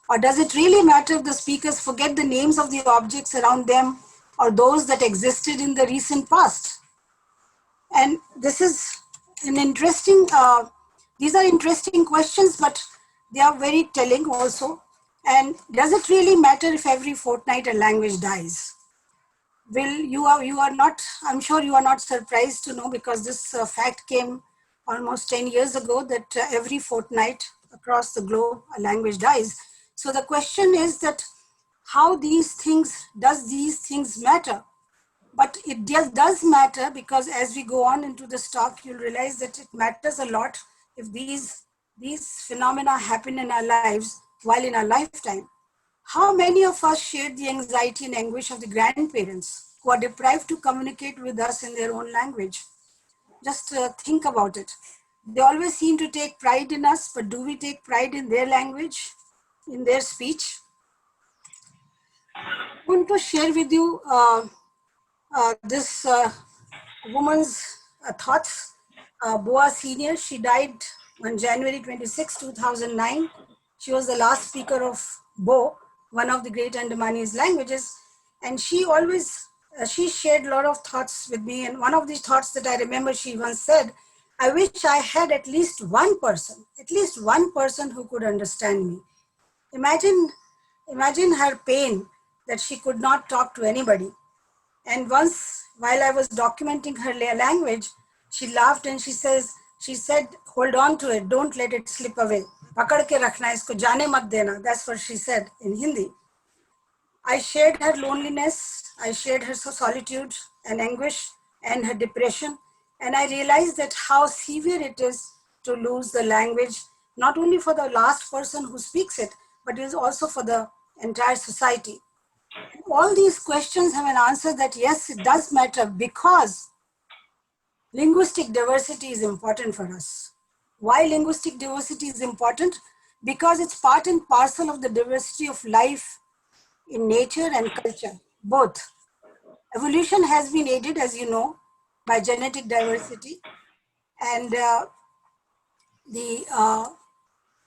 Or does it really matter if the speakers forget the names of the objects around them or those that existed in the recent past? And this is an interesting, these are interesting questions, but they are very telling also. And does it really matter if every fortnight a language dies? You are not, I'm sure you are not surprised to know, because this fact came almost 10 years ago, that every fortnight across the globe a language dies. So the question is that does these things matter? But it does matter, because as we go on into this talk, you'll realize that it matters a lot if these phenomena happen in our lives while in our lifetime. How many of us shared the anxiety and anguish of the grandparents who are deprived to communicate with us in their own language? Just think about it. They always seem to take pride in us, but do we take pride in their language, in their speech? I want to share with you this woman's thoughts. Boa Senior, she died on January 26, 2009. She was the last speaker of Bo, one of the great Andamanese languages. And she always, she shared a lot of thoughts with me. And one of these thoughts that I remember, she once said, I wish I had at least one person who could understand me. Imagine her pain that she could not talk to anybody. And once, while I was documenting her language, she laughed and she said, hold on to it, don't let it slip away. Pakad ke rakhna, isko jaane mat dena. That's what she said in Hindi. I shared her loneliness, I shared her solitude and anguish and her depression. And I realized that how severe it is to lose the language, not only for the last person who speaks it, but it is also for the entire society. All these questions have an answer that yes, it does matter, because linguistic diversity is important for us. Why linguistic diversity is important? Because it's part and parcel of the diversity of life in nature and culture, both. Evolution has been aided, as you know, by genetic diversity, and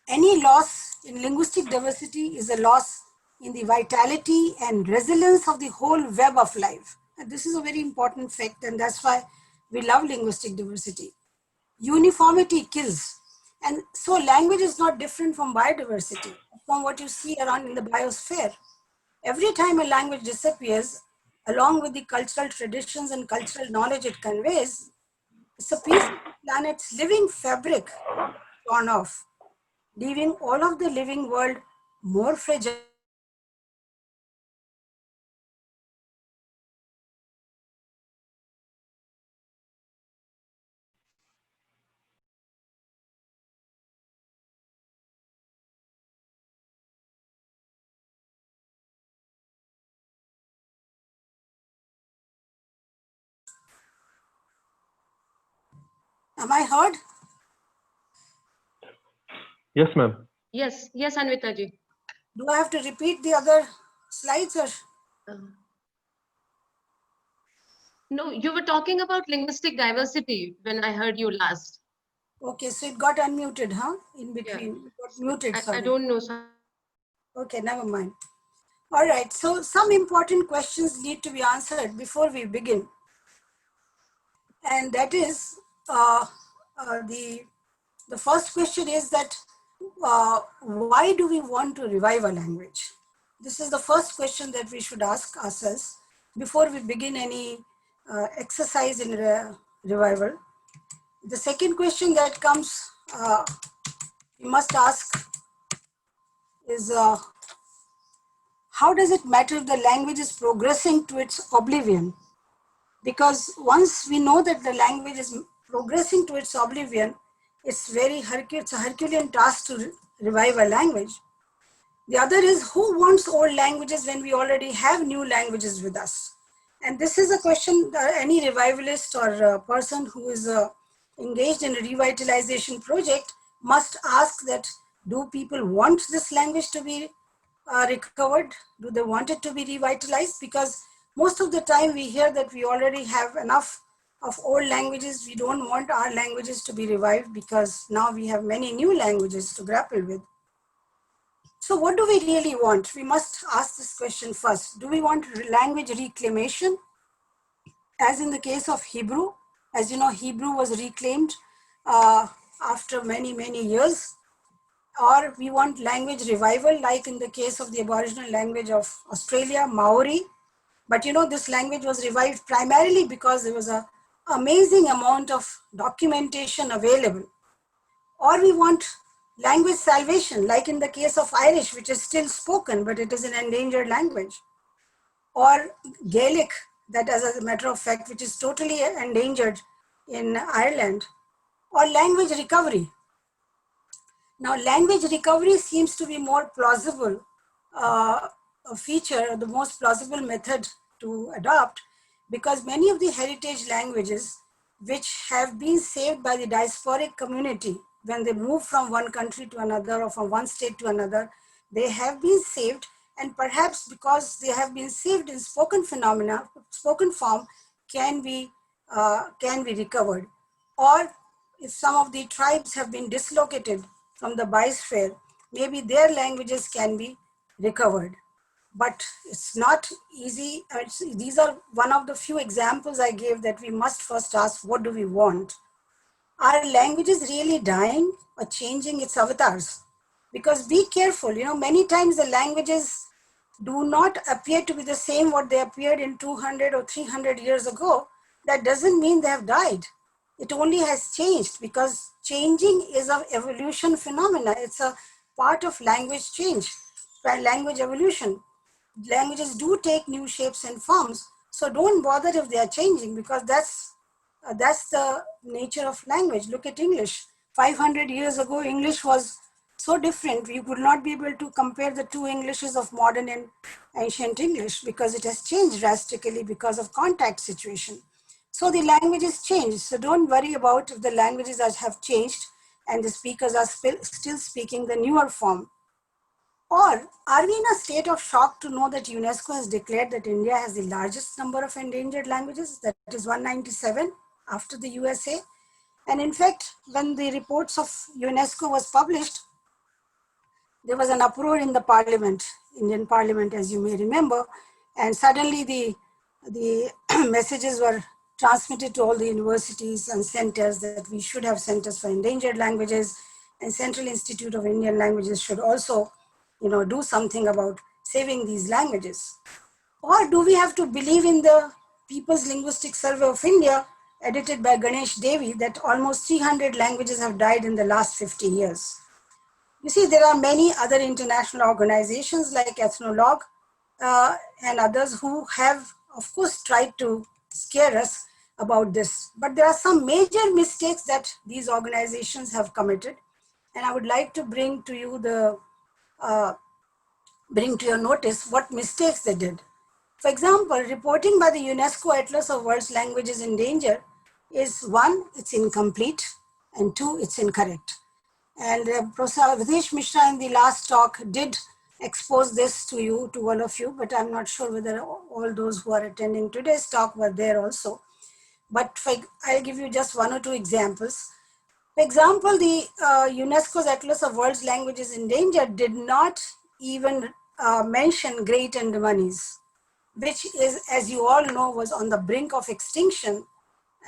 any loss in linguistic diversity is a loss in the vitality and resilience of the whole web of life. And this is a very important fact, and that's why we love linguistic diversity. Uniformity kills. And so language is not different from biodiversity, from what you see around in the biosphere. Every time a language disappears, along with the cultural traditions and cultural knowledge it conveys, it's a piece of the planet's living fabric torn off, leaving all of the living world more fragile. Am I heard? Yes, ma'am. Yes, Anvita ji. Do I have to repeat the other slides or? No, you were talking about linguistic diversity when I heard you last. Okay, so it got unmuted, huh? In between, Yeah. it got muted, sorry. I don't know. Sir. Okay, never mind. All right, so some important questions need to be answered before we begin. And that is, the first question is that, why do we want to revive a language? This is the first question that we should ask ourselves before we begin any exercise in revival. The second question that comes, we must ask is, how does it matter if the language is progressing to its oblivion? Because once we know that the language is progressing to its oblivion, it's a Herculean task to revive a language. The other is, who wants old languages when we already have new languages with us? And this is a question that any revivalist or person who is engaged in a revitalization project must ask, that do people want this language to be recovered? Do they want it to be revitalized? Because most of the time we hear that we already have enough of old languages. We don't want our languages to be revived, because now we have many new languages to grapple with. So what do we really want? We must ask this question first. Do we want language reclamation? As in the case of Hebrew, as you know, Hebrew was reclaimed after many, many years. Or we want language revival, like in the case of the Aboriginal language of Australia, Maori. But you know, this language was revived primarily because there was an amazing amount of documentation available. Or we want language salvation, like in the case of Irish, which is still spoken, but it is an endangered language. Or Gaelic, that as a matter of fact, which is totally endangered in Ireland. Or language recovery. Now, language recovery seems to be more plausible a feature, the most plausible method to adopt, because many of the heritage languages which have been saved by the diasporic community when they move from one country to another or from one state to another, they have been saved, and perhaps because they have been saved in spoken phenomena, spoken form can be recovered. Or if some of the tribes have been dislocated from the biosphere, maybe their languages can be recovered. But it's not easy. These are one of the few examples I gave that we must first ask, what do we want? Are languages really dying or changing its avatars? Because be careful, you know, many times the languages do not appear to be the same what they appeared in 200 or 300 years ago. That doesn't mean they have died. It only has changed, because changing is an evolution phenomena. It's a part of language change, language evolution. Languages do take new shapes and forms. So don't bother if they are changing, because that's the nature of language. Look at English. 500 years ago, English was so different. You could not be able to compare the two Englishes of modern and ancient English, because it has changed drastically because of contact situation. So the languages change. So don't worry about if the languages have changed and the speakers are still speaking the newer form. Or are we in a state of shock to know that UNESCO has declared that India has the largest number of endangered languages, that is 197 after the USA? And in fact, when the reports of UNESCO was published, there was an uproar in the parliament, Indian parliament, as you may remember, and suddenly the messages were transmitted to all the universities and centers that we should have centers for endangered languages, and Central Institute of Indian Languages should also, you know, do something about saving these languages. Or do we have to believe in the People's Linguistic Survey of India, edited by Ganesh Devi, that almost 300 languages have died in the last 50 years? You see, there are many other international organizations like Ethnologue and others who have, of course, tried to scare us about this. But there are some major mistakes that these organizations have committed, and I would like to bring to you bring to your notice what mistakes they did. For example, reporting by the UNESCO Atlas of World's Languages in Danger is, one, it's incomplete, and two, it's incorrect. And Professor Videsh Mishra in the last talk did expose this to you, to all of you, but I'm not sure whether all those who are attending today's talk were there also. But I'll give you just one or two examples. For example, the UNESCO's Atlas of World's Languages in Danger did not even mention Great Andamanese, which is, as you all know, was on the brink of extinction.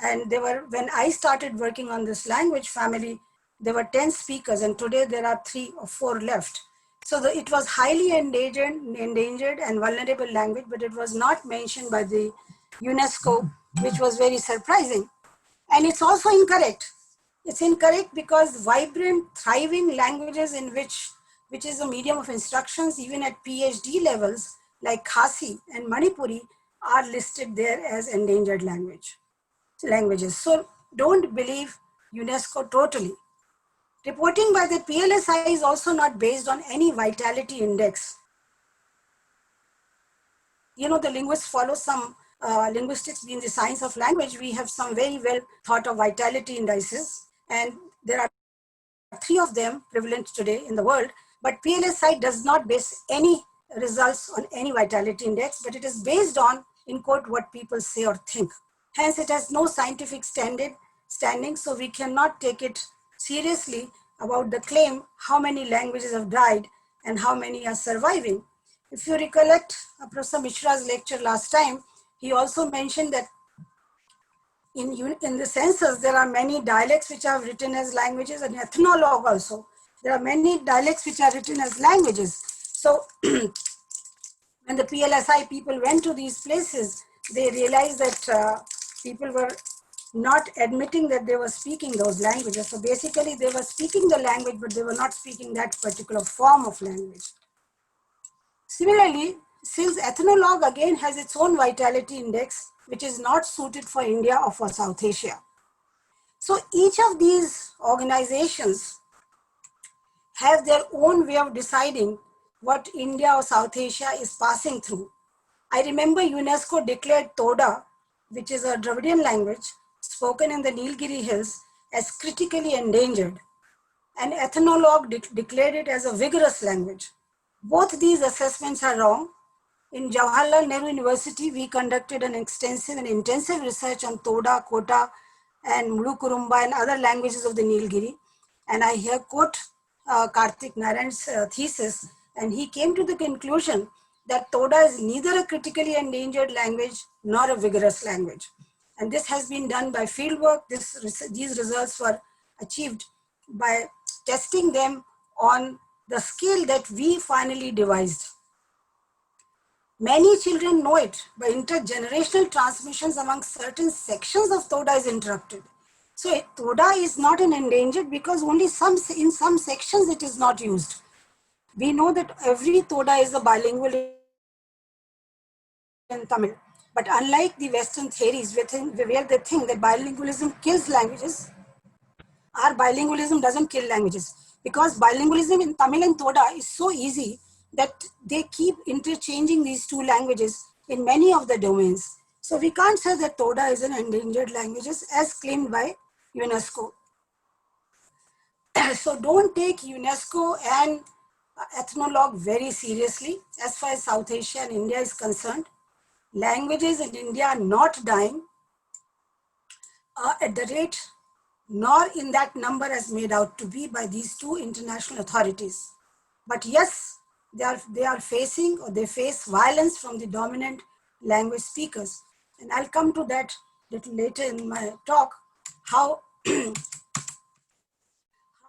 And they were, when I started working on this language family, there were 10 speakers, and today there are 3 or 4 left. So it was highly endangered and vulnerable language, but it was not mentioned by the UNESCO, which was very surprising. And it's also incorrect. It's incorrect because vibrant, thriving languages which is a medium of instructions, even at PhD levels, like Khasi and Manipuri, are listed there as endangered languages. So don't believe UNESCO totally. Reporting by the PLSI is also not based on any vitality index. You know, the linguists follow some linguistics being the science of language. We have some very well thought of vitality indices, and there are 3 of them prevalent today in the world. But PLSI does not base any results on any vitality index, but it is based on, in quote, what people say or think. Hence, it has no scientific standing, so we cannot take it seriously about the claim how many languages have died and how many are surviving. If you recollect Professor Mishra's lecture last time, he also mentioned that in the census, there are many dialects which are written as languages, and ethnologue also. There are many dialects which are written as languages. So when the PLSI people went to these places, they realized that people were not admitting that they were speaking those languages. So basically, they were speaking the language, but they were not speaking that particular form of language. Similarly, since ethnologue again has its own vitality index, which is not suited for India or for South Asia. So each of these organizations have their own way of deciding what India or South Asia is passing through. I remember UNESCO declared Toda, which is a Dravidian language spoken in the Nilgiri Hills, as critically endangered. And Ethnologue declared it as a vigorous language. Both these assessments are wrong. In Jawaharlal Nehru University, we conducted an extensive and intensive research on Toda, Kota, and Mulukurumba and other languages of the Nilgiri. And I here quote Karthik Narayan's thesis, and he came to the conclusion that Toda is neither a critically endangered language nor a vigorous language. And this has been done by fieldwork. These results were achieved by testing them on the scale that we finally devised. Many children know it, but intergenerational transmissions among certain sections of Toda is interrupted. So Toda is not an endangered because only in some sections it is not used. We know that every Toda is a bilingual in Tamil. But unlike the Western theories where they think that bilingualism kills languages, our bilingualism doesn't kill languages, because bilingualism in Tamil and Toda is so easy that they keep interchanging these two languages in many of the domains. So we can't say that Toda is an endangered language as claimed by UNESCO. So don't take UNESCO and ethnologue very seriously as far as South Asia and India is concerned. Languages in India are not dying at the rate nor in that number as made out to be by these two international authorities. But yes, they are facing, or they face, violence from the dominant language speakers. And I'll come to that little later in my talk, how,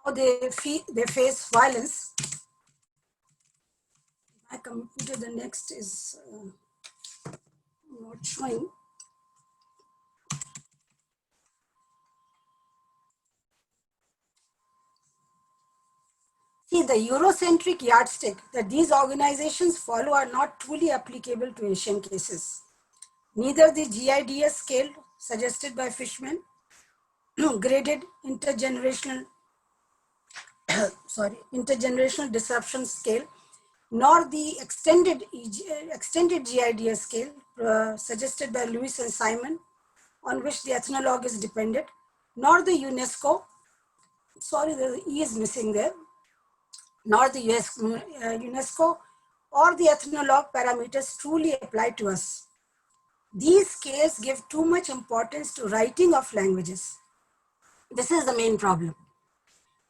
how they face violence. My computer, the next is not showing. See, the Eurocentric yardstick that these organizations follow are not truly applicable to Asian cases. Neither the GIDS scale suggested by Fishman, graded intergenerational disruption scale, nor the extended GIDS scale suggested by Lewis and Simon, on which the ethnologue is dependent, nor the UNESCO, sorry, the E is missing there, nor the UNESCO or the ethnologue parameters truly apply to us. These scales give too much importance to writing of languages. This is the main problem.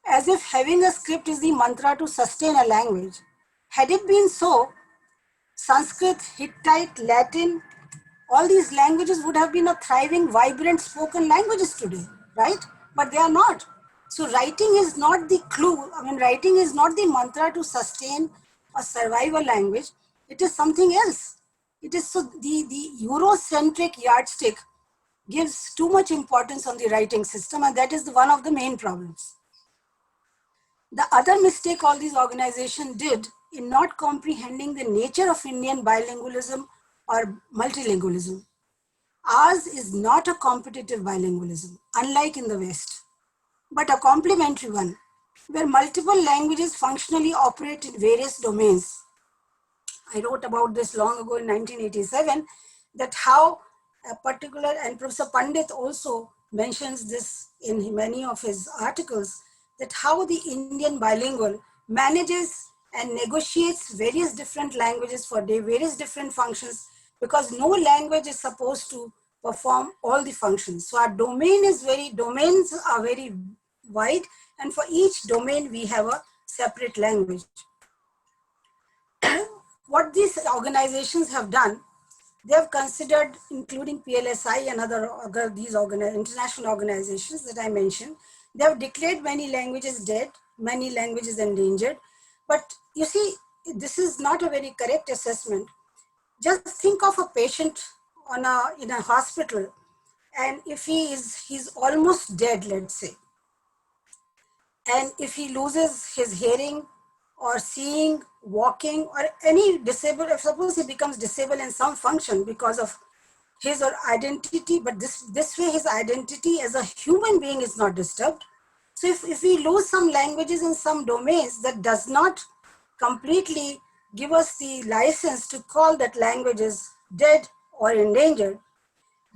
As if having a script is the mantra to sustain a language. Had it been so, Sanskrit, Hittite, Latin, all these languages would have been a thriving, vibrant spoken languages today, right? But they are not. So writing is not the clue. I mean, writing is not the mantra to sustain or survive a language. It is something else. It is so the Eurocentric yardstick gives too much importance on the writing system, and that is one of the main problems. The other mistake all these organizations did in not comprehending the nature of Indian bilingualism or multilingualism. Ours is not a competitive bilingualism, unlike in the West, but a complementary one, where multiple languages functionally operate in various domains. I wrote about this long ago in 1987, that how a particular, and Professor Pandit also mentions this in many of his articles, that how the Indian bilingual manages and negotiates various different languages for various different functions, because no language is supposed to perform all the functions. So our domains are very wide, and for each domain we have a separate language. what these organizations have done, they have considered, including PLSI and other these international organizations that I mentioned, they have declared many languages dead, many languages endangered. But you see, this is not a very correct assessment. Just think of a patient in a hospital, and if he's almost dead, let's say, and if he loses his hearing or seeing, walking, or any disabled, if suppose he becomes disabled in some function because of his or identity, but this way his identity as a human being is not disturbed. So if we lose some languages in some domains, that does not completely give us the license to call that language is dead or endangered.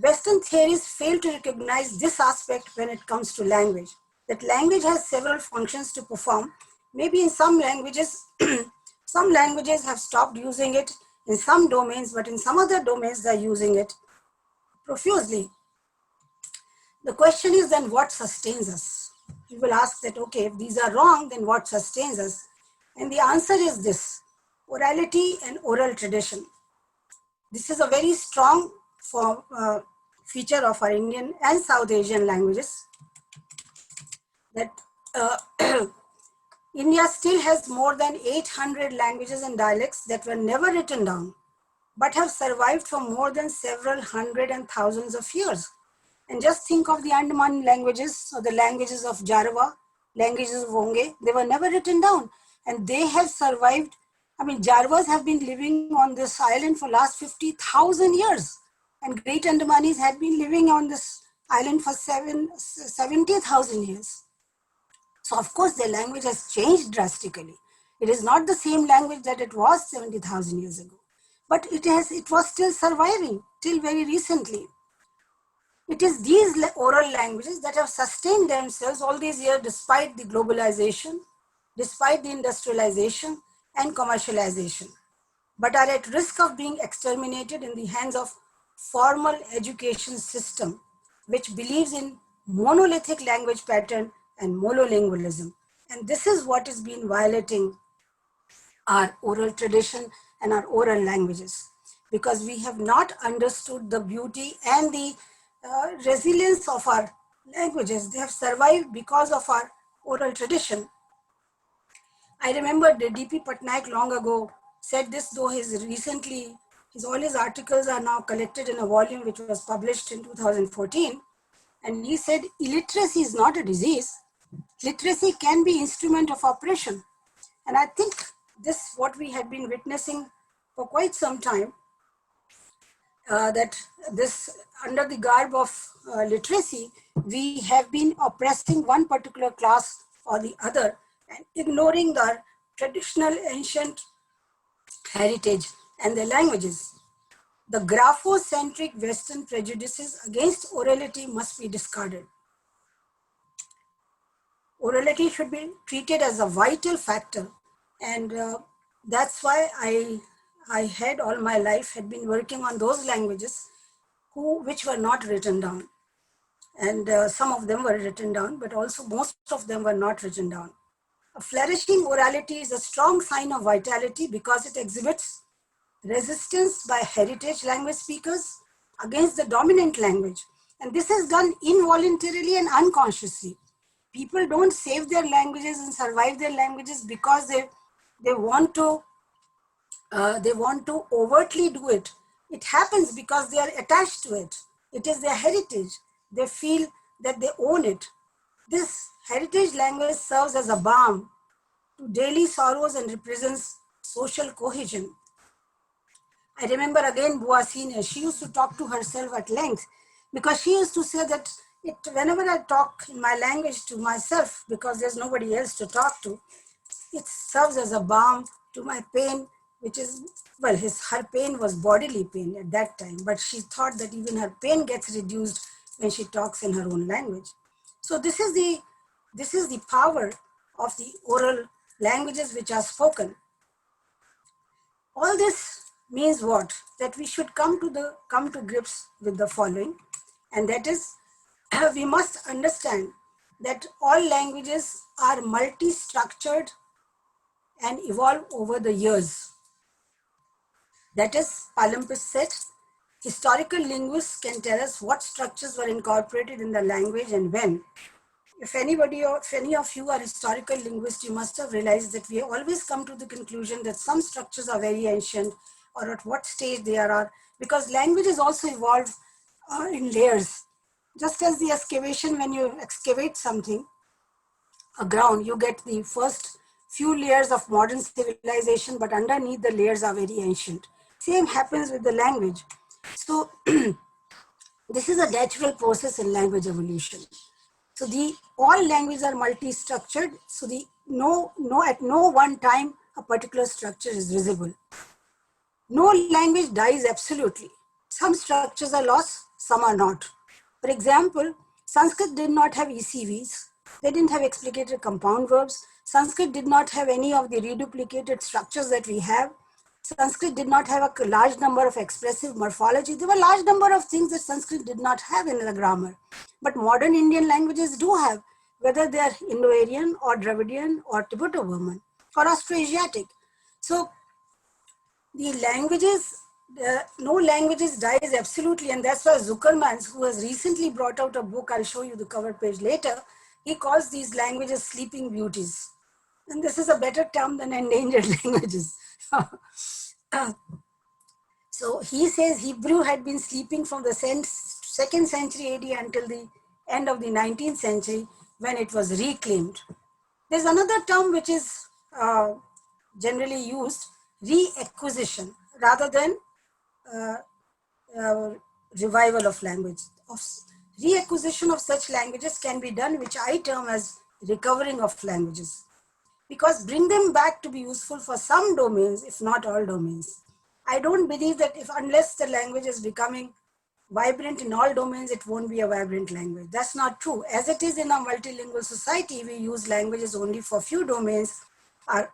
Western theories fail to recognize this aspect when it comes to language, that language has several functions to perform. Maybe in some languages, some languages have stopped using it in some domains, but in some other domains, they're using it profusely. The question is then what sustains us? You will ask that, okay, if these are wrong, then what sustains us? And the answer is this: orality and oral tradition. This is a very strong feature of our Indian and South Asian languages, that India still has more than 800 languages and dialects that were never written down, but have survived for more than several hundred and thousands of years. And just think of the Andaman languages, or the languages of Jarawa, languages of Onge. They were never written down, and they have survived. I mean, Jarawas have been living on this island for last 50,000 years, and Great Andamanis had been living on this island for 70,000 years. So of course their language has changed drastically. It is not the same language that it was 70,000 years ago, but it was still surviving till very recently. It is these oral languages that have sustained themselves all these years despite the globalization, despite the industrialization and commercialization, but are at risk of being exterminated in the hands of formal education system, which believes in monolithic language pattern and monolingualism. And this is what has been violating our oral tradition and our oral languages, because we have not understood the beauty and the resilience of our languages. They have survived because of our oral tradition. I remember the D.P. Patnaik long ago said this, though all his articles are now collected in a volume which was published in 2014. And he said, illiteracy is not a disease. Literacy can be instrument of oppression. And I think this, what we had been witnessing for quite some time, that this, under the garb of literacy, we have been oppressing one particular class or the other and ignoring their traditional ancient heritage and their languages. The graphocentric Western prejudices against orality must be discarded. Orality should be treated as a vital factor, and that's why I had all my life had been working on those languages which were not written down, and some of them were written down, but also most of them were not written down. A flourishing orality is a strong sign of vitality because it exhibits resistance by heritage language speakers against the dominant language, and this is done involuntarily and unconsciously. People don't save their languages and survive their languages because they want to overtly do it. It happens because they are attached to it. It is their heritage. They feel that they own it. This heritage language serves as a balm to daily sorrows and represents social cohesion. I remember again Bua Senior, she used to talk to herself at length, because she used to say that whenever I talk in my language to myself, because there's nobody else to talk to, it serves as a balm to my pain, which is, well, her pain was bodily pain at that time, but she thought that even her pain gets reduced when she talks in her own language. So this is the power of the oral languages which are spoken. All this means what? That we should come to grips with the following, and that is, we must understand that all languages are multi-structured and evolve over the years. That is, Palimpsest said, historical linguists can tell us what structures were incorporated in the language and when. If any of you are historical linguists, you must have realized that we always come to the conclusion that some structures are very ancient or at what stage they are, because languages also evolve in layers. Just as the excavation, when you excavate something, a ground, you get the first few layers of modern civilization, but underneath the layers are very ancient. Same happens with the language. So this is a natural process in language evolution. So the all languages are multi-structured. So the no at no one time a particular structure is visible. No language dies absolutely. Some structures are lost, some are not. For example, Sanskrit did not have ECVs. They didn't have explicated compound verbs. Sanskrit did not have any of the reduplicated structures that we have. Sanskrit did not have a large number of expressive morphology. There were a large number of things that Sanskrit did not have in the grammar. But modern Indian languages do have, whether they are Indo-Aryan or Dravidian or Tibeto-Burman or Austroasiatic. So the languages, no languages dies absolutely, and that's why Zuckerman, who has recently brought out a book, I'll show you the cover page later, he calls these languages sleeping beauties. And this is a better term than endangered languages. So he says Hebrew had been sleeping from the 2nd century AD until the end of the 19th century when it was reclaimed. There's another term which is generally used, reacquisition, rather than uh, uh, revival of language. Reacquisition of such languages can be done, which I term as recovering of languages, because bring them back to be useful for some domains, if not all domains. I don't believe that unless the language is becoming vibrant in all domains, it won't be a vibrant language. That's not true. As it is in a multilingual society, we use languages only for few domains. Our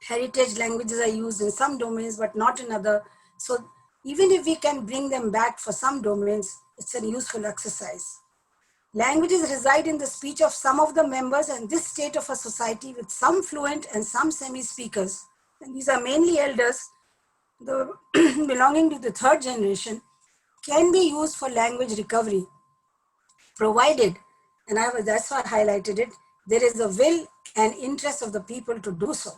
heritage languages are used in some domains, but not in other. So even if we can bring them back for some domains, it's a useful exercise. Languages reside in the speech of some of the members, and this state of a society with some fluent and some semi-speakers, and these are mainly elders, belonging to the third generation, can be used for language recovery, provided, and that's why I highlighted it, there is a will and interest of the people to do so.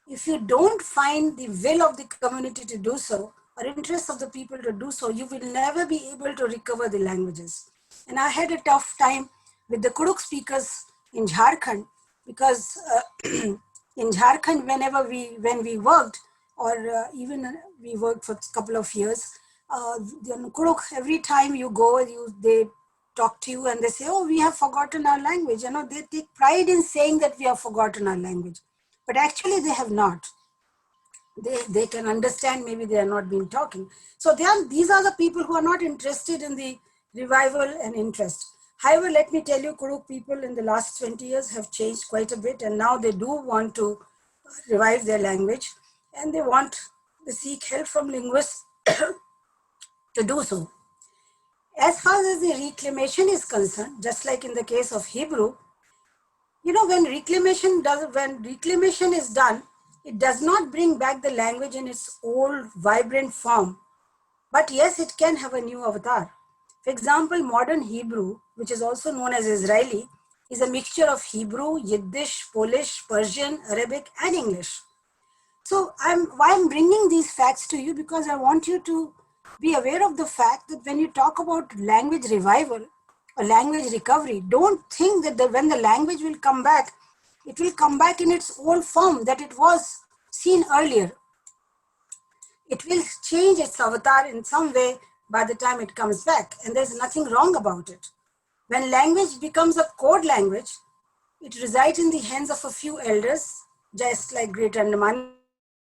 If you don't find the will of the community to do so, or interest of the people to do so, you will never be able to recover the languages. And I had a tough time with the Kuduk speakers in Jharkhand, because in Jharkhand, when we worked, or even we worked for a couple of years, the Kuduk, every time you go, they talk to you and they say, oh, we have forgotten our language. You know, they take pride in saying that we have forgotten our language. But actually they have not. They can understand, maybe they are not been talking. So these are the people who are not interested in the revival and interest. However, let me tell you, Kuduk people in the last 20 years have changed quite a bit, and now they do want to revive their language, and they seek help from linguists to do so. As far as the reclamation is concerned, just like in the case of Hebrew, you know, when reclamation is done, it does not bring back the language in its old vibrant form, but yes, it can have a new avatar. For example, modern Hebrew, which is also known as Israeli, is a mixture of Hebrew, Yiddish, Polish, Persian, Arabic, and English. So why I'm bringing these facts to you, because I want you to be aware of the fact that when you talk about language revival or language recovery, don't think that when the language will come back, it will come back in its old form that it was seen earlier. It will change its avatar in some way by the time it comes back, and there's nothing wrong about it. When language becomes a code language, it resides in the hands of a few elders, just like Great Andaman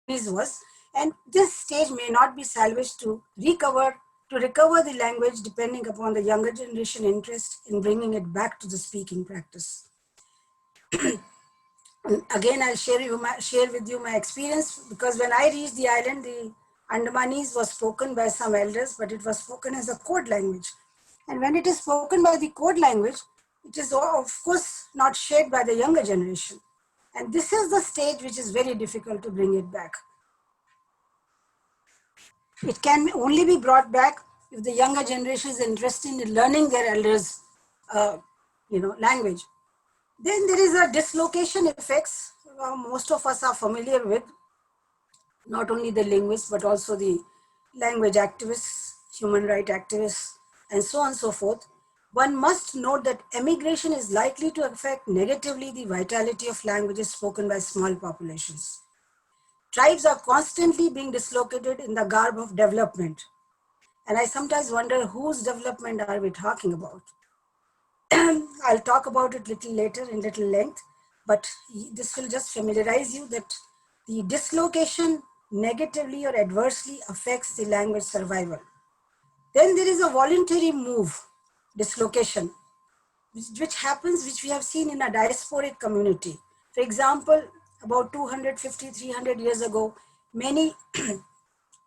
was, and this stage may not be salvaged to recover the language, depending upon the younger generation interest in bringing it back to the speaking practice. Again, I'll share with you my experience, because when I reached the island, the Andamanese was spoken by some elders, but it was spoken as a code language. And when it is spoken by the code language, it is of course not shared by the younger generation. And this is the stage which is very difficult to bring it back. It can only be brought back if the younger generation is interested in learning their elders, language. Then there is a dislocation effects. Most of us are familiar with, not only the linguists but also the language activists, human rights activists, and so on and so forth. One must note that emigration is likely to affect negatively the vitality of languages spoken by small populations. Tribes are constantly being dislocated in the garb of development. And I sometimes wonder whose development are we talking about? I'll talk about it little later in little length, but this will just familiarize you that the dislocation negatively or adversely affects the language survival. Then there is a voluntary move, dislocation, which happens, which we have seen in a diasporic community. For example, about 250, 300 years ago, many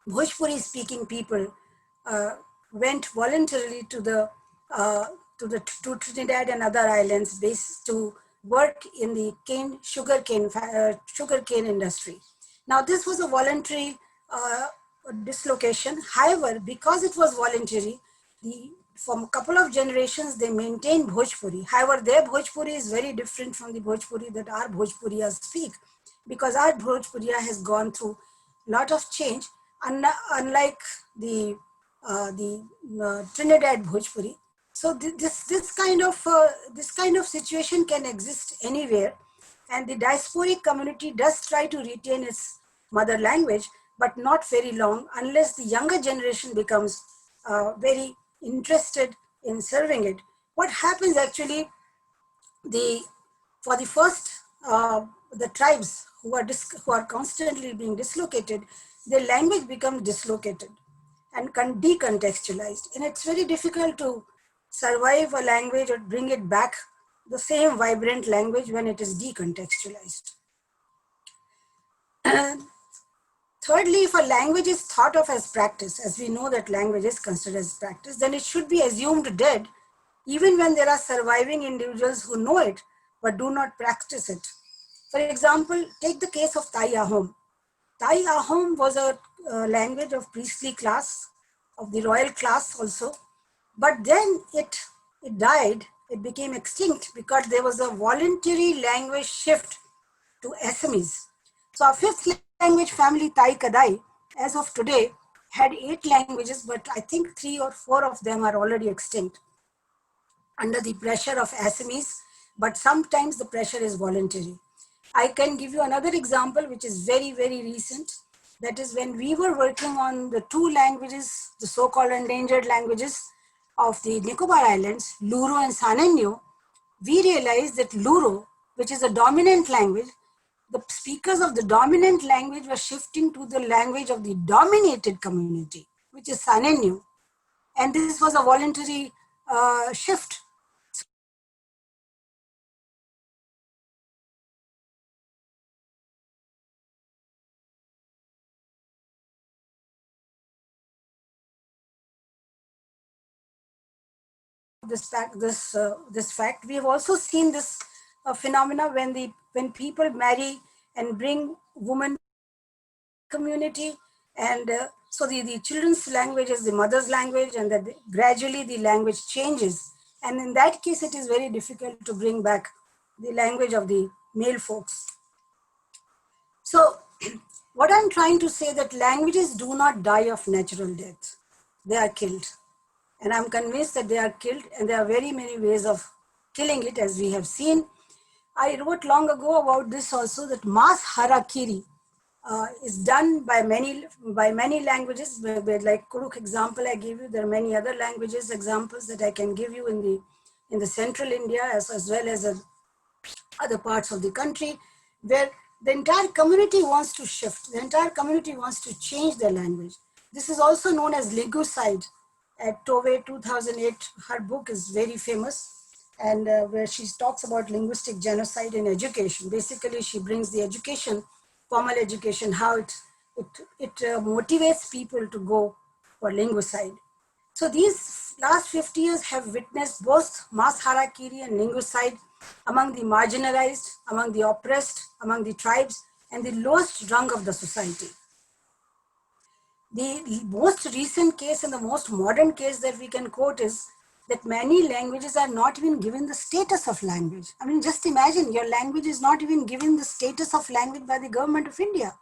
Bhojpuri speaking people uh, went voluntarily uh, to Trinidad and other islands based to work in the sugar cane industry. Now this was a voluntary dislocation. However, because it was voluntary, from a couple of generations they maintained Bhojpuri. However, their Bhojpuri is very different from the Bhojpuri that our Bhojpuriyas speak, because our Bhojpuriya has gone through lot of change, unlike the Trinidad Bhojpuri. So this kind of situation can exist anywhere, and the diasporic community does try to retain its mother language, but not very long unless the younger generation becomes very interested in serving it. What happens actually, the for the first the tribes who are constantly being dislocated, their language becomes dislocated and decontextualized, and it's very difficult to survive a language or bring it back the same vibrant language when it is decontextualized. Thirdly, if a language is thought of as practice, as we know that language is considered as practice, then it should be assumed dead even when there are surviving individuals who know it but do not practice it. For example, take the case of Tai Ahom. Tai Ahom was a language of priestly class, of the royal class also, but then it died, it became extinct because there was a voluntary language shift to Assamese. So our fifth language family, Tai Kadai, as of today, had 8 languages, but I think 3 or 4 of them are already extinct under the pressure of Assamese, but sometimes the pressure is voluntary. I can give you another example, which is very, very recent. That is when we were working on the 2 languages, the so-called endangered languages of the Nicobar Islands, Luro and Sanenyo, we realized that Luro, which is a dominant language, the speakers of the dominant language were shifting to the language of the dominated community, which is Sanenyo. And this was a voluntary shift. This fact. We have also seen this phenomena when people marry and bring women community, and so the children's language is the mother's language, and that gradually the language changes. And in that case, it is very difficult to bring back the language of the male folks. So what I'm trying to say that languages do not die of natural death. They are killed. And I'm convinced that they are killed, and there are very many ways of killing it, as we have seen. I wrote long ago about this also, that mass harakiri is done by many languages. Like Kuruk example I gave you, there are many other languages examples that I can give you in the central India as well as other parts of the country, where the entire community wants to shift, the entire community wants to change their language. This is also known as linguicide. At Tove 2008, her book is very famous, and where she talks about linguistic genocide in education. Basically, she brings the education, formal education, how it motivates people to go for linguicide. So these last 50 years have witnessed both mass harakiri and linguicide among the marginalized, among the oppressed, among the tribes, and the lowest rung of the society. The most recent case and the most modern case that we can quote is that many languages are not even given the status of language. I mean, just imagine your language is not even given the status of language by the government of India.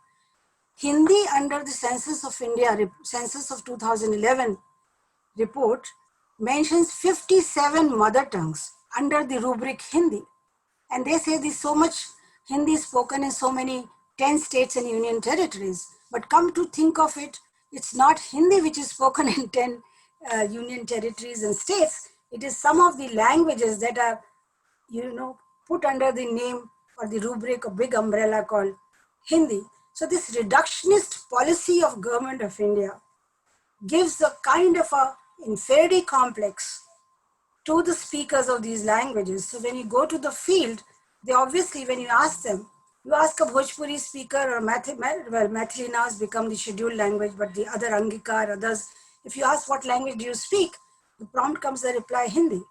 Hindi, under the Census of India, Census of 2011 report, mentions 57 mother tongues under the rubric Hindi. And they say there's so much Hindi spoken in so many 10 states and union territories. But come to think of it, it's not Hindi which is spoken in 10 union territories and states. It is some of the languages that are, put under the name or the rubric, a big umbrella called Hindi. So this reductionist policy of government of India gives a kind of a inferiority complex to the speakers of these languages. So when you go to the field, they obviously, when you ask them, you ask a Bhojpuri speaker or Maithili now has become the scheduled language, but the other Angika or others, if you ask what language do you speak, the prompt comes the reply Hindi.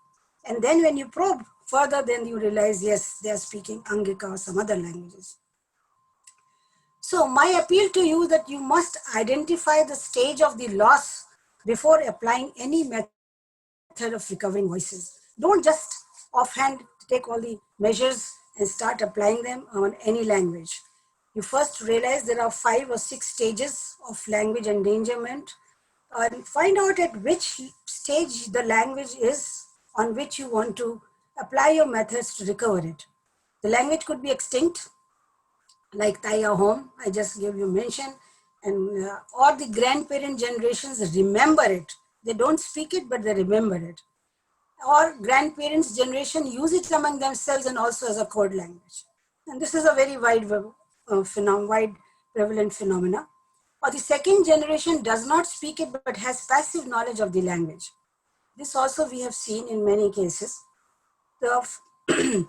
And then when you probe further, then you realize, yes, they are speaking Angika or some other languages. So my appeal to you that you must identify the stage of the loss before applying any method of recovering voices. Don't just offhand take all the measures and start applying them on any language. You first realize there are 5 or 6 stages of language endangerment and find out at which stage the language is on which you want to apply your methods to recover it. The language could be extinct, like Taya home, I just gave you mention, and or the grandparent generations remember it. They don't speak it, but they remember it. Or grandparents' generation use it among themselves and also as a code language. And this is a very wide prevalent phenomena. Or the second generation does not speak it but has passive knowledge of the language. This also we have seen in many cases. The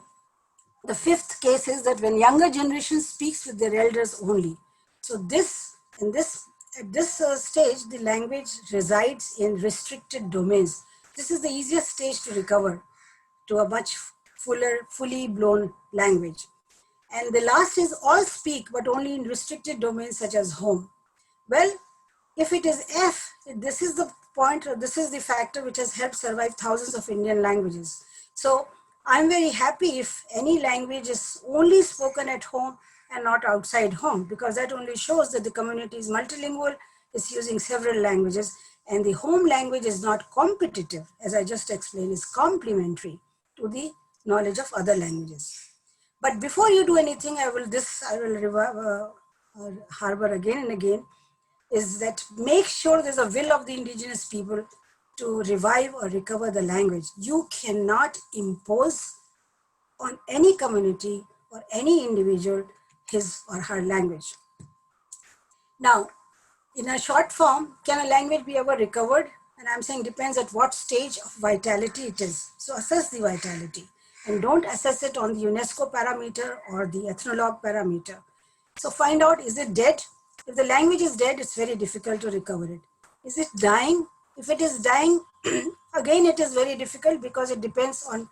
The fifth case is that when younger generation speaks with their elders only. So at this stage, the language resides in restricted domains. This is the easiest stage to recover to a much fully blown language. And the last is all speak, but only in restricted domains such as home. Well, if it is F, this is the point, or this is the factor which has helped survive thousands of Indian languages. So I'm very happy if any language is only spoken at home and not outside home, because that only shows that the community is multilingual, is using several languages, and the home language is not competitive, as I just explained, is complementary to the knowledge of other languages. But before you do anything, I will harbor again and again, is that make sure there's a will of the indigenous people to revive or recover the language. You cannot impose on any community or any individual his or her language. Now, in a short form, can a language be ever recovered? And I'm saying depends at what stage of vitality it is. So assess the vitality and don't assess it on the UNESCO parameter or the ethnologue parameter. So find out, is it dead? If the language is dead, it's very difficult to recover it. Is it dying? If it is dying, again, it is very difficult because it depends on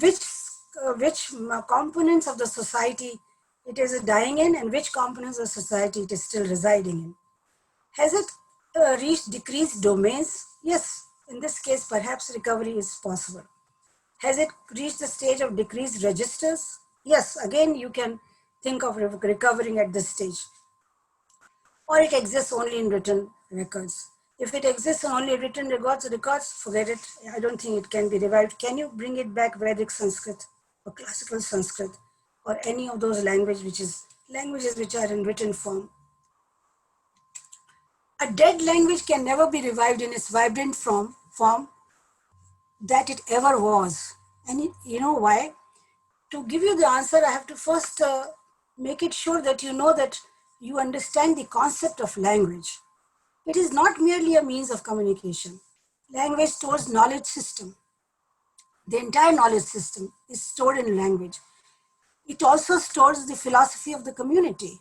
which components of the society it is dying in and which components of society it is still residing in. Has it reached decreased domains? Yes, in this case, perhaps recovery is possible. Has it reached the stage of decreased registers? Yes, again, you can think of recovering at this stage. Or it exists only in written records. If it exists in only written records, forget it. I don't think it can be revived. Can you bring it back Vedic Sanskrit or classical Sanskrit or any of those languages which are in written form? A dead language can never be revived in its vibrant form that it ever was. And you know why? To give you the answer, I have to first make it sure that you know that you understand the concept of language. It is not merely a means of communication. Language stores knowledge system. The entire knowledge system is stored in language. It also stores the philosophy of the community.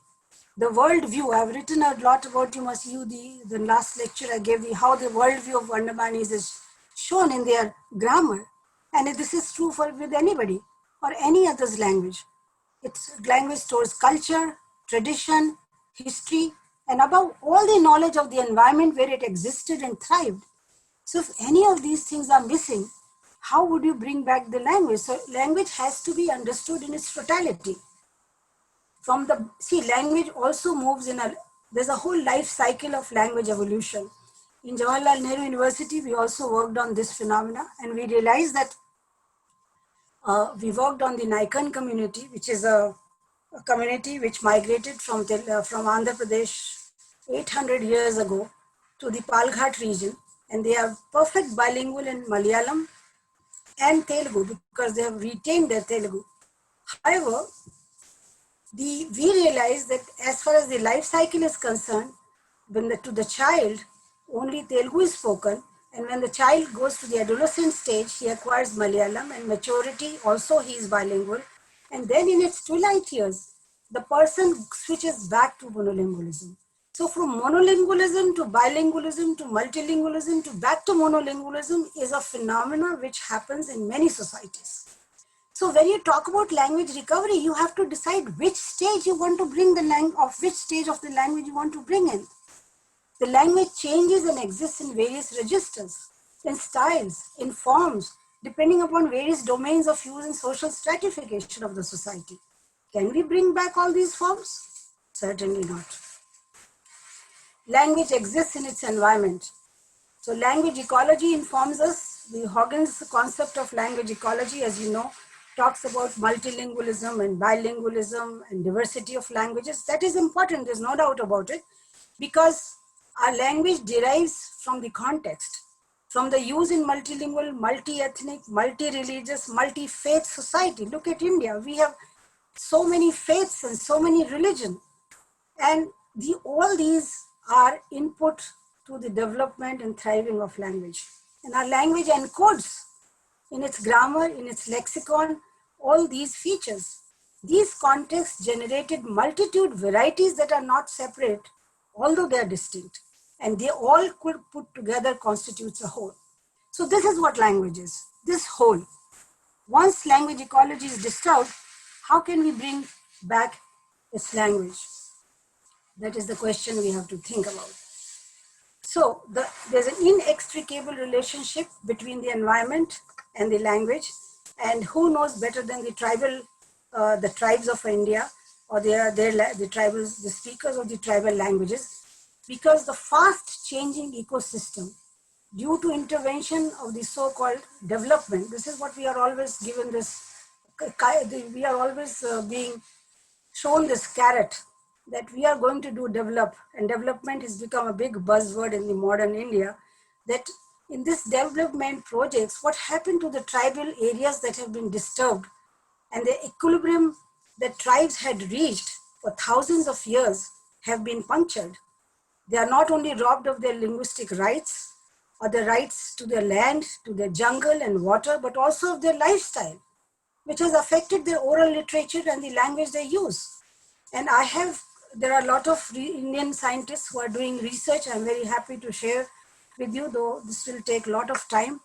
The worldview, I've written a lot about the last lecture I gave you, how the worldview of Andamanis is shown in their grammar. And this is true with anybody or any other's language. Its language stores culture, tradition, history, and above all the knowledge of the environment where it existed and thrived. So if any of these things are missing, how would you bring back the language? So language has to be understood in its totality. Language also moves there's a whole life cycle of language evolution. In Jawaharlal Nehru University, we also worked on this phenomena, and we realized that we worked on the Naikan community, which is a community which migrated from Andhra Pradesh 800 years ago to the Palghat region, and they are perfect bilingual in Malayalam and Telugu because they have retained their Telugu. However, we realize that as far as the life cycle is concerned, to the child, only Telugu is spoken, and when the child goes to the adolescent stage, he acquires Malayalam, and maturity also he is bilingual. And then in its twilight years, the person switches back to monolingualism. So from monolingualism to bilingualism to multilingualism to back to monolingualism is a phenomenon which happens in many societies. So when you talk about language recovery, you have to decide which stage you want to bring which stage of the language you want to bring in. The language changes and exists in various registers, in styles, in forms, depending upon various domains of use and social stratification of the society. Can we bring back all these forms? Certainly not. Language exists in its environment. So language ecology informs us. The Huggins concept of language ecology, as you know, talks about multilingualism and bilingualism and diversity of languages. That is important, there's no doubt about it, because our language derives from the context, from the use in multilingual, multi-ethnic, multi-religious, multi-faith society. Look at India. We have so many faiths and so many religions. And all these are input to the development and thriving of language. And our language encodes in its grammar, in its lexicon, all these features. These contexts generated multitude varieties that are not separate, although they are distinct. And they all could put together constitutes a whole. So this is what language is, this whole. Once language ecology is disturbed, how can we bring back its language? That is the question we have to think about. So there's an inextricable relationship between the environment and the language, and who knows better than the tribes of India, or the speakers of the tribal languages, because the fast changing ecosystem due to intervention of the so-called development. This is what we are always given this, we are always being shown this carrot that we are going to do develop, and development has become a big buzzword in the modern India, that in this development projects, what happened to the tribal areas that have been disturbed and the equilibrium that tribes had reached for thousands of years have been punctured. They are not only robbed of their linguistic rights or the rights to their land, to their jungle and water, but also of their lifestyle, which has affected their oral literature and the language they use. And there are a lot of Indian scientists who are doing research. I'm very happy to share with you, though this will take a lot of time.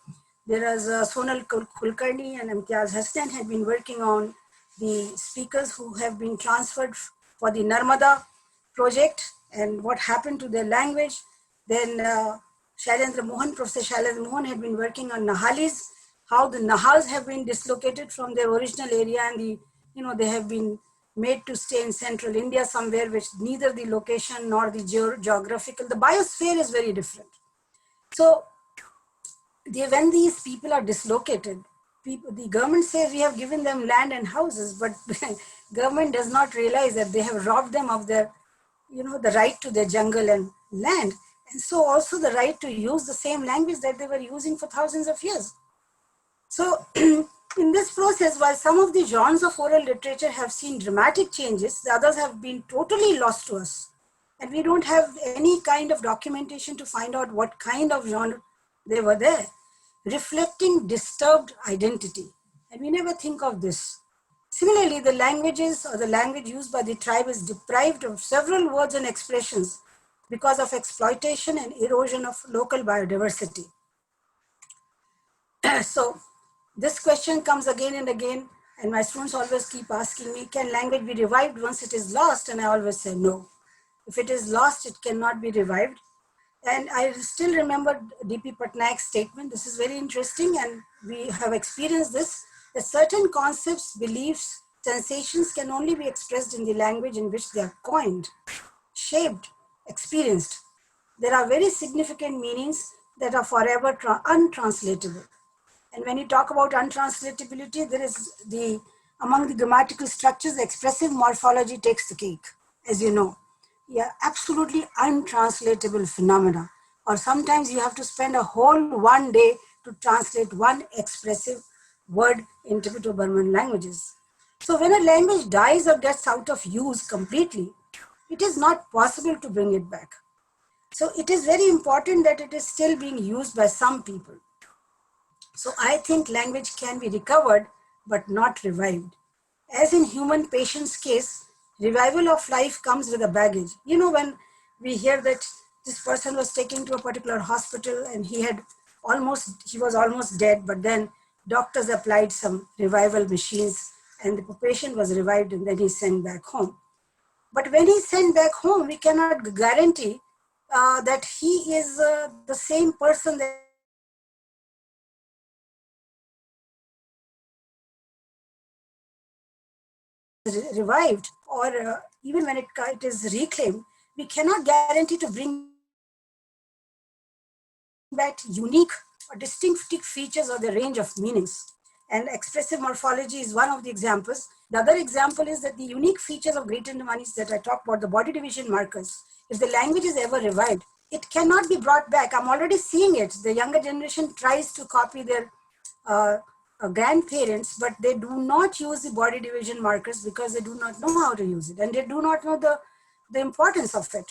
There is Sonal Kulkarni and Imtiaz Hassan have been working on the speakers who have been transferred for the Narmada project and what happened to their language. Then Professor Shailendra Mohan had been working on Nahalis, how the Nahals have been dislocated from their original area, and they have been made to stay in central India somewhere, which neither the location nor the geographical, the biosphere is very different. So when these people are dislocated, the government says we have given them land and houses, but government does not realize that they have robbed them of their, the right to their jungle and land. And so also the right to use the same language that they were using for thousands of years. So in this process, while some of the genres of oral literature have seen dramatic changes, the others have been totally lost to us. And we don't have any kind of documentation to find out what kind of genre they were there, reflecting disturbed identity. And we never think of this. Similarly, the languages or the language used by the tribe is deprived of several words and expressions because of exploitation and erosion of local biodiversity. So this question comes again and again, and my students always keep asking me, can language be revived once it is lost? And I always say no. If it is lost, it cannot be revived. And I still remember D.P. Patnaik's statement. This is very interesting, and we have experienced this, that certain concepts, beliefs, sensations can only be expressed in the language in which they are coined, shaped, experienced. There are very significant meanings that are forever untranslatable. And when you talk about untranslatability, there is among the grammatical structures, the expressive morphology takes the cake, as you know. Yeah, absolutely untranslatable phenomena. Or sometimes you have to spend a whole one day to translate one expressive word into Tibeto-Burman languages. So when a language dies or gets out of use completely, it is not possible to bring it back. So it is very important that it is still being used by some people. So I think language can be recovered but not revived. As in human patient's case, revival of life comes with a baggage. You know, when we hear that this person was taken to a particular hospital and he was almost dead, but then doctors applied some revival machines and the patient was revived and then he sent back home. But when he's sent back home, we cannot guarantee that he is the same person that was revived, or even when it is reclaimed, we cannot guarantee to bring back unique or distinctive features or the range of meanings. And expressive morphology is one of the examples. The other example is that the unique features of great Andamani that I talked about, the body division markers, if the language is ever revived, it cannot be brought back. I'm already seeing it. The younger generation tries to copy their grandparents, but they do not use the body division markers because they do not know how to use it and they do not know the importance of it.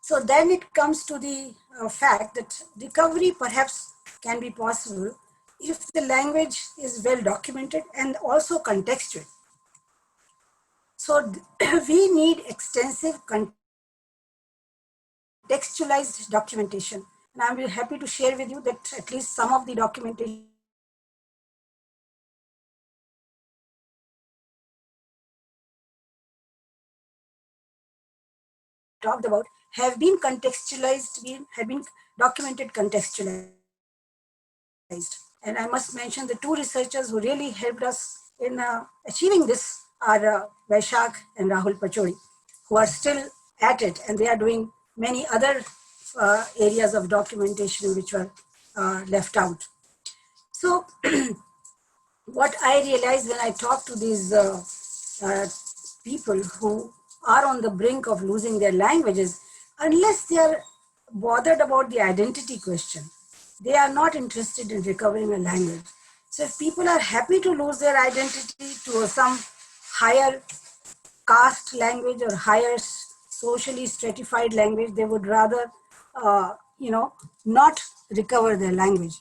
So then it comes to the fact that recovery perhaps can be possible if the language is well documented and also contextual. So we need extensive contextualized documentation. And I'm very happy to share with you that at least some of the documentation that I have talked about have been contextualized, have been documented contextualized. And I must mention the two researchers who really helped us in achieving this are Vaishak and Rahul Pachori, who are still at it, and they are doing many other areas of documentation which were left out. So what I realized when I talk to these uh, people who are on the brink of losing their languages, unless they are bothered about the identity question, they are not interested in recovering a language. So if people are happy to lose their identity to some higher caste language or higher socially stratified language, they would rather, not recover their language.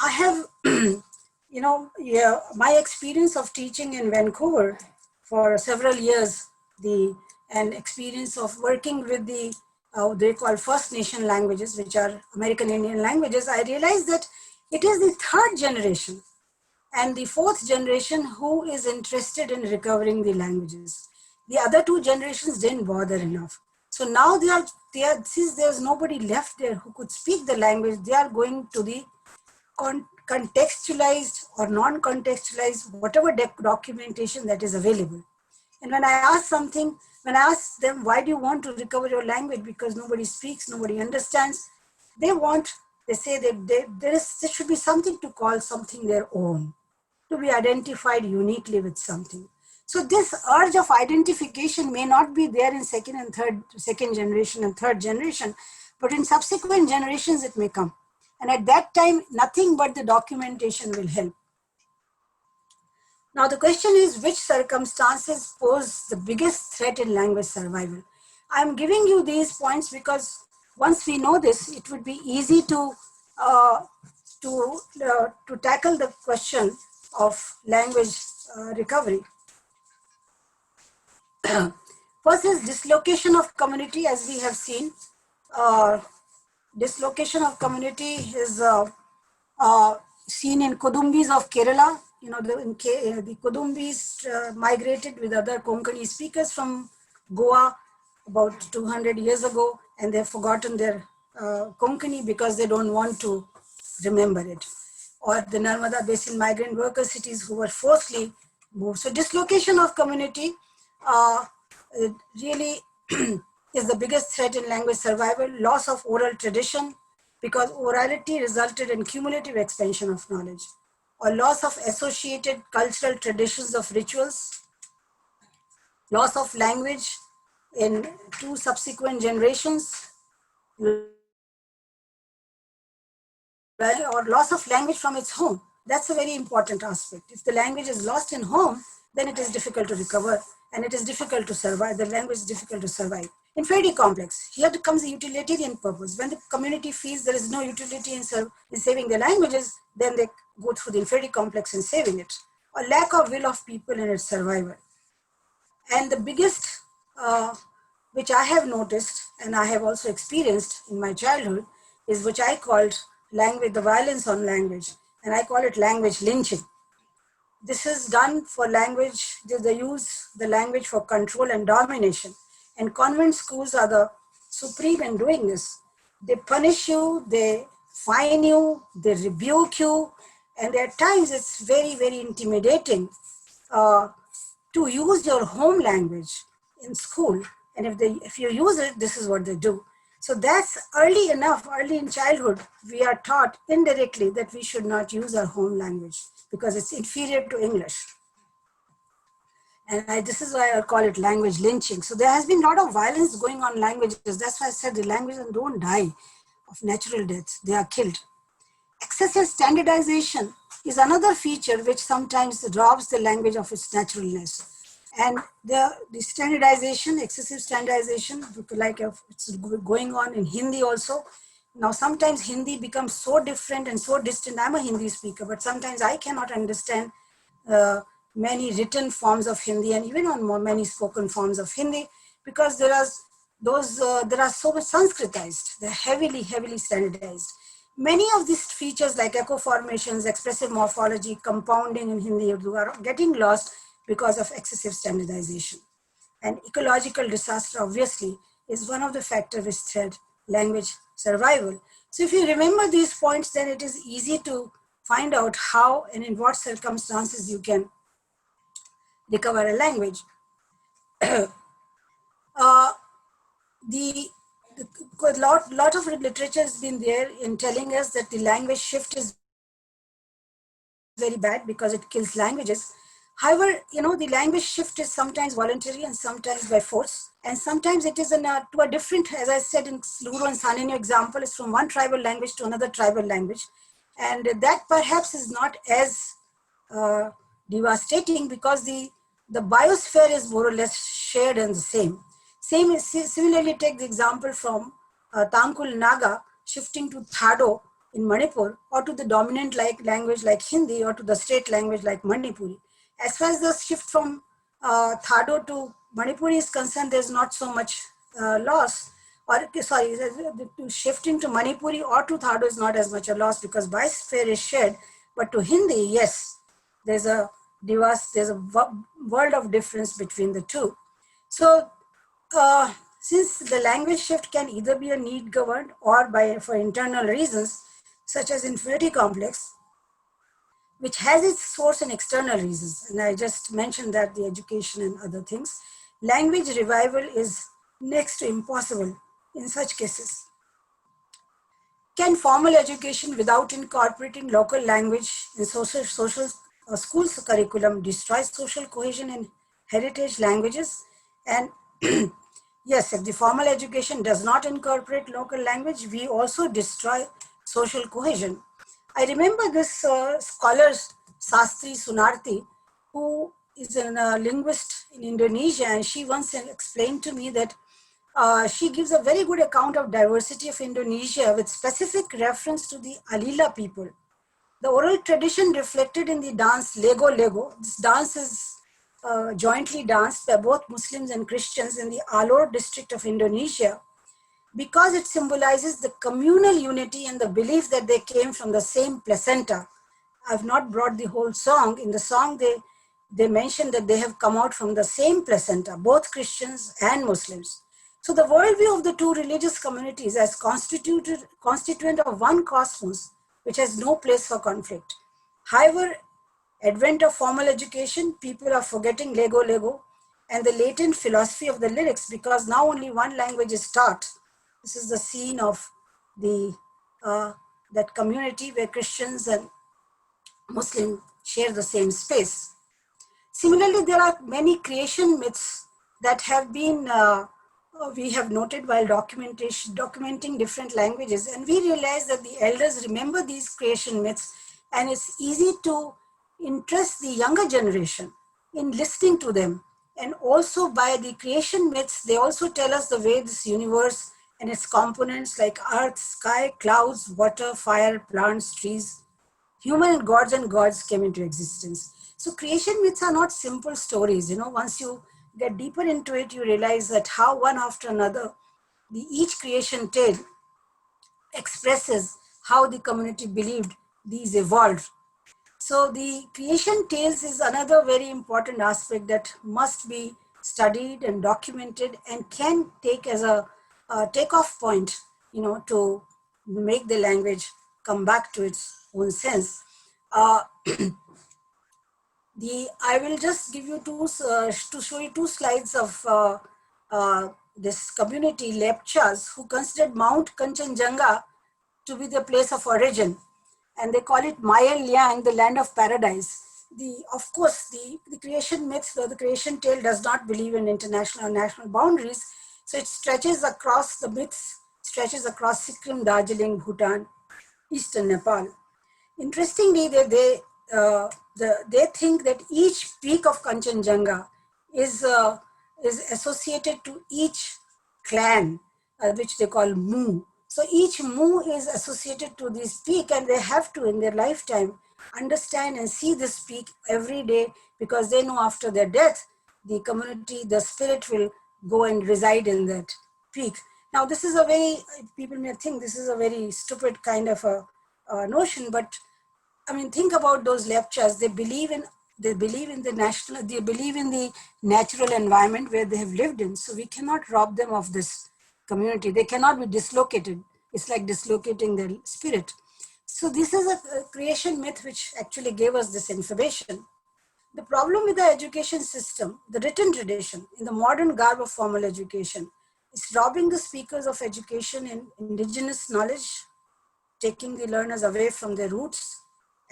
I have, yeah, my experience of teaching in Vancouver for several years, and experience of working with they call First Nation languages, which are American Indian languages, I realized that it is the third generation and the fourth generation who is interested in recovering the languages. The other two generations didn't bother enough. So now since there's nobody left there who could speak the language, they are going to the contextualized or non-contextualized, whatever documentation that is available. And when I ask them, why do you want to recover your language? Because nobody speaks, nobody understands. They say that there should be something to call something their own, to be identified uniquely with something. So this urge of identification may not be there in second generation and third generation, but in subsequent generations it may come. And at that time, nothing but the documentation will help. Now the question is, which circumstances pose the biggest threat in language survival? I'm giving you these points because once we know this, it would be easy uh, to tackle the question of language recovery. First is dislocation of community, as we have seen. Uh, Dislocation of community is seen in Kudumbis of Kerala. The Kudumbis migrated with other Konkani speakers from Goa about 200 years ago, and they've forgotten their Konkani because they don't want to remember it. Or the Narmada Basin migrant worker cities who were forcibly moved. So dislocation of community it really is the biggest threat in language survival. Loss of oral tradition, because orality resulted in cumulative expansion of knowledge. Or loss of associated cultural traditions of rituals, loss of language in two subsequent generations, or loss of language from its home. That's a very important aspect. If the language is lost in home, then it is difficult to recover and it is difficult to survive. The language is difficult to survive. Inferiority complex. Here comes the utilitarian purpose. When the community feels there is no utility in saving their languages, then they go through the inferiority complex in saving it. Or lack of will of people in its survival. And the biggest, which I have noticed and I have also experienced in my childhood, is which I called language, the violence on language, and I call it language lynching. This is done for language, they use the language for control and domination. And convent schools are the supreme in doing this. They punish you, they fine you, they rebuke you, and at times it's very, very intimidating to use your home language in school. And if you use it, this is what they do. So that's early enough, early in childhood, we are taught indirectly that we should not use our home language because it's inferior to English. And this is why I call it language lynching. So there has been a lot of violence going on languages. That's why I said the languages don't die of natural death, they are killed. Excessive standardization is another feature which sometimes robs the language of its naturalness. And the standardization, excessive standardization, like it's going on in Hindi also. Now, sometimes Hindi becomes so different and so distant. I'm a Hindi speaker, but sometimes I cannot understand many written forms of Hindi and even on many spoken forms of Hindi because there are so much Sanskritized. They're heavily, heavily standardized. Many of these features like echo formations, expressive morphology, compounding in Hindi Urdu are getting lost because of excessive standardization. And ecological disaster, obviously, is one of the factors which threat language survival. So if you remember these points, then it is easy to find out how and in what circumstances you can recover a language. The lot of literature has been there in telling us that the language shift is very bad because it kills languages. However, the language shift is sometimes voluntary and sometimes by force. And sometimes it is to a different, as I said in Luro and Sanenio example, it's from one tribal language to another tribal language. And that perhaps is not as devastating because the biosphere is more or less shared and the same. Similarly, take the example from Tangkul Naga shifting to Thado in Manipur, or to the dominant language like Hindi, or to the state language like Manipuri. As far as the shift from Thado to Manipuri is concerned, there's not so much loss. Or sorry, shifting to Manipuri or to Thado is not as much a loss because biosphere is shared. But to Hindi, yes, there's a world of difference between the two. So since the language shift can either be a need governed or for internal reasons, such as inferiority complex, which has its source in external reasons, and I just mentioned that the education and other things, language revival is next to impossible in such cases. Can formal education without incorporating local language in social schools curriculum destroy social cohesion in heritage languages? And yes, if the formal education does not incorporate local language, we also destroy social cohesion. I remember this scholar, Sastri Sunarthi, who is a linguist in Indonesia, and she once explained to me that she gives a very good account of diversity of Indonesia with specific reference to the Alila people. The oral tradition reflected in the dance Lego Lego. This dance is jointly danced by both Muslims and Christians in the Alor district of Indonesia because it symbolizes the communal unity and the belief that they came from the same placenta. I've not brought the whole song. In the song, they mention that they have come out from the same placenta, both Christians and Muslims. So the worldview of the two religious communities as constituent of one cosmos, which has no place for conflict. However, advent of formal education, people are forgetting Lego Lego and the latent philosophy of the lyrics, because now only one language is taught. This is the scene of the that community where Christians and Muslims share the same space. Similarly, there are many creation myths that have been, we have noted while documenting different languages, and we realize that the elders remember these creation myths, and it's easy to interest the younger generation in listening to them. And also by the creation myths, they also tell us the way this universe and its components like earth, sky, clouds, water, fire, plants, trees, human gods and gods came into existence. So creation myths are not simple stories. Once you get deeper into it, you realize that how one after another, each creation tale expresses how the community believed these evolved. So the creation tales is another very important aspect that must be studied and documented and can take as a takeoff point, to make the language come back to its own sense. Uh, I will just give you to show you two slides of this community lepchas who considered Mount Kanchenjunga to be the place of origin, and they call it Maya Liang, the land of paradise. Of course, the creation myth or the creation tale does not believe in international or national boundaries, so it stretches across the myths, stretches across Sikkim, Darjeeling, Bhutan, eastern Nepal. Interestingly, they think that each peak of Kanchenjunga is associated to each clan, which they call Mu. So each Mu is associated to this peak, and they have to, in their lifetime, understand and see this peak every day, because they know after their death, the community, the spirit will go and reside in that peak. Now, this is a very, people may think this is a very stupid kind of a notion, but I mean, think about those lepchas. They believe in the national, they believe in the natural environment where they have lived in. So we cannot rob them of this community. They cannot be dislocated. It's like dislocating their spirit. So this is a creation myth which actually gave us this information. The problem with the education system, the written tradition in the modern garb of formal education, is robbing the speakers of education in indigenous knowledge, taking the learners away from their roots,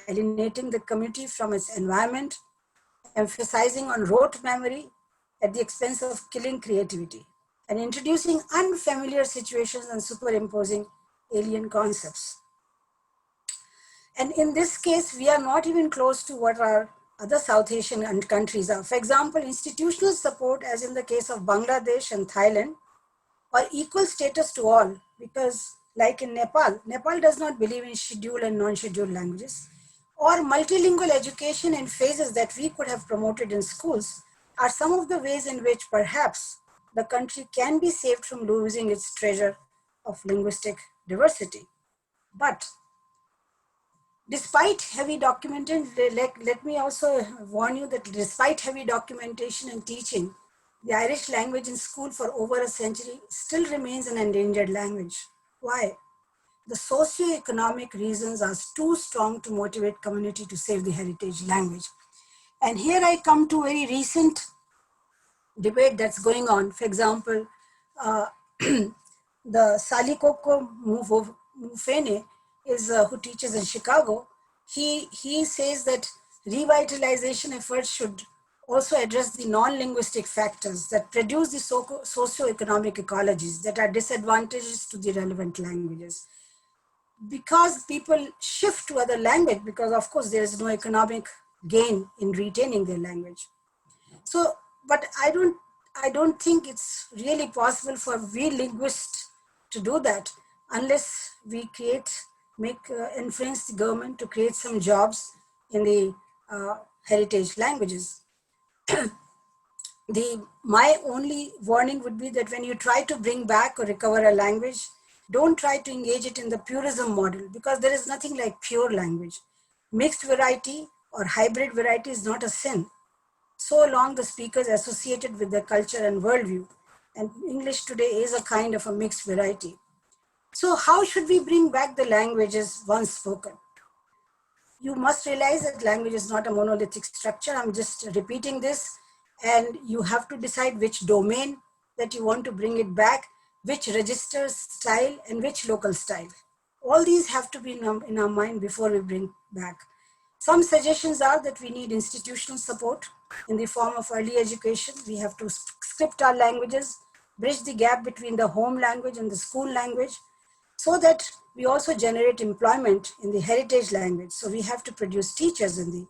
alienating the community from its environment, emphasizing on rote memory at the expense of killing creativity, and introducing unfamiliar situations and superimposing alien concepts. And in this case, we are not even close to what our other South Asian countries are. For example, institutional support, as in the case of Bangladesh and Thailand, or equal status to all, because like in Nepal does not believe in scheduled and non-scheduled languages, or multilingual education in phases that we could have promoted in schools are some of the ways in which perhaps the country can be saved from losing its treasure of linguistic diversity. But despite heavy documentation, let me also warn you that despite heavy documentation and teaching, the Irish language in school for over a century still remains an endangered language. Why? The socio-economic reasons are too strong to motivate community to save the heritage language. And here I come to very recent debate that's going on. For example, uh, the Salikoko Mufene is who teaches in Chicago. He says that revitalization efforts should also address the non-linguistic factors that produce the socio-economic ecologies that are disadvantages to the relevant languages. Because people shift to other language, because of course there is no economic gain in retaining their language. So, but I don't think it's really possible for we linguists to do that unless we influence the government to create some jobs in the heritage languages. My only warning would be that when you try to bring back or recover a language, don't try to engage it in the purism model, because there is nothing like pure language. Mixed variety or hybrid variety is not a sin. so long the speakers associated with their culture and worldview. And English today is a kind of a mixed variety. So how should we bring back the languages once spoken? You must realize that language is not a monolithic structure. I'm just repeating this. And you have to decide which domain that you want to bring it back, which register style and which local style. All these have to be in our mind before we bring back. Some suggestions are that we need institutional support in the form of early education. We have to script our languages, bridge the gap between the home language and the school language, so that we also generate employment in the heritage language. So we have to produce teachers in the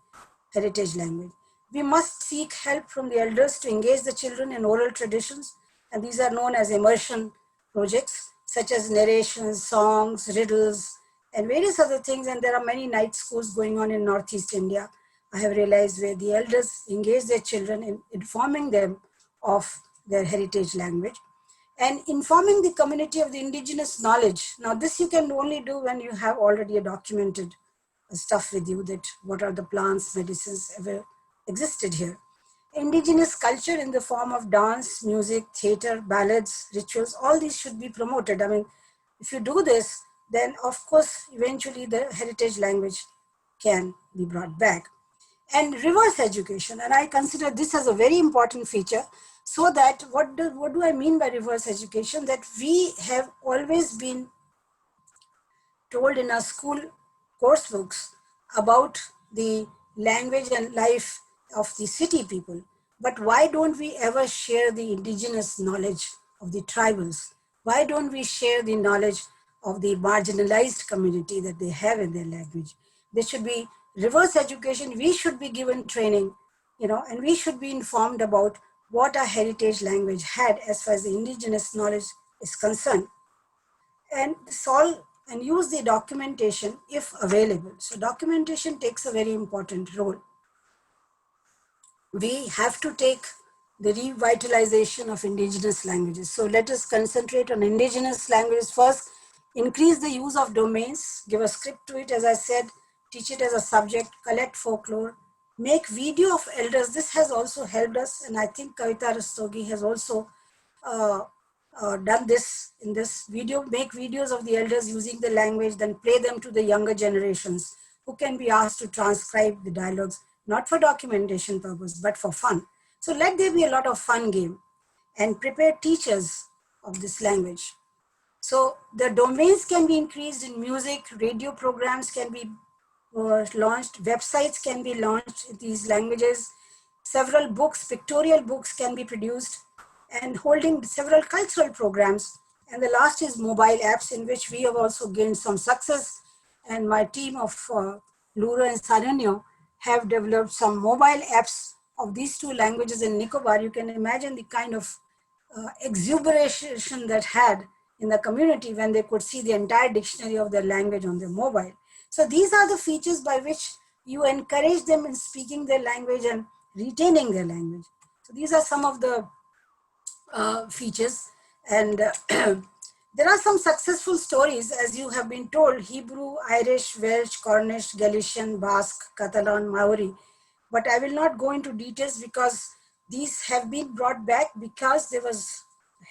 heritage language. We must seek help from the elders to engage the children in oral traditions, and these are known as immersion projects, such as narrations, songs, riddles, and various other things. And there are many night schools going on in Northeast India, I have realized, where the elders engage their children in informing them of their heritage language and informing the community of the indigenous knowledge. Now, this you can only do when you have already a documented stuff with you, that what are the plants, medicines ever existed here. Indigenous culture in the form of dance, music, theater, ballads, rituals, all these should be promoted. I mean, if you do this, then of course, eventually the heritage language can be brought back. And reverse education, and I consider this as a very important feature. So that what do I mean by reverse education? That we have always been told in our school course books about the language and life of the city people. But why don't we ever share the indigenous knowledge of the tribals? Why don't we share the knowledge of the marginalized community that they have in their language? There should be reverse education. We should be given training, and we should be informed about what our heritage language had as far as the indigenous knowledge is concerned, and solve and use the documentation if available. So documentation takes a very important role. We have to take the revitalization of indigenous languages. So let us concentrate on indigenous languages first, increase the use of domains, give a script to it, as I said, teach it as a subject, collect folklore, make video of elders. This has also helped us, and I think Kavita Rastogi has also uh, done this in this video. Make videos of the elders using the language, then play them to the younger generations who can be asked to transcribe the dialogues, not for documentation purpose, but for fun. So let there be a lot of fun game, and prepare teachers of this language. So the domains can be increased in music, radio programs can be launched, websites can be launched in these languages, several books, pictorial books can be produced, and holding several cultural programs. And the last is mobile apps, in which we have also gained some success. And my team of Lura and Saranyo have developed some mobile apps of these two languages in Nicobar. You can imagine the kind of exuberation that had in the community when they could see the entire dictionary of their language on their mobile. So these are the features by which you encourage them in speaking their language and retaining their language. So these are some of the features. And there are some successful stories, as you have been told: Hebrew, Irish, Welsh, Cornish, Galician, Basque, Catalan, Maori. But I will not go into details, because these have been brought back because there was